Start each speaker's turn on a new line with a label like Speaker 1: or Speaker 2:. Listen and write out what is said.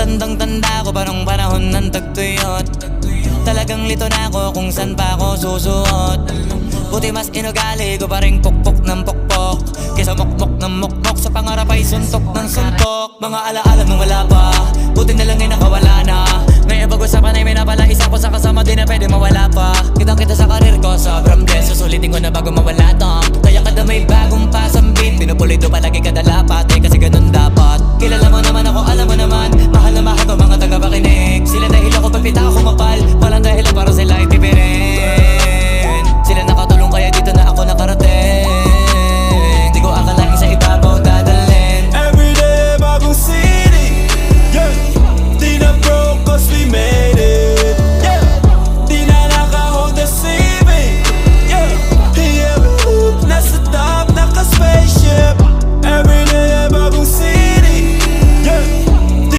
Speaker 1: tandang-tanda ko pa nung panahon ng tagtuyot. Talagang lito na ako kung saan pa ako susuot. Buti mas inugali ko pa rin pukpok ng pukpok kesa mukmok ng mukmok, sa pangarap ay suntok ng suntok. Mga alaala nung wala pa, buti na lang ay nakawala na. Ngayon pag-usapan ay may napala isa ko sa kasama din na pwede mawala pa. Kitang kita sa karir ko, sobrang blessed. Susulitin ko na bago mawala to. Kaya kada may bagong pasambit, pinupulido palagi kada lapat, kasi ganun dapat. Kilala mo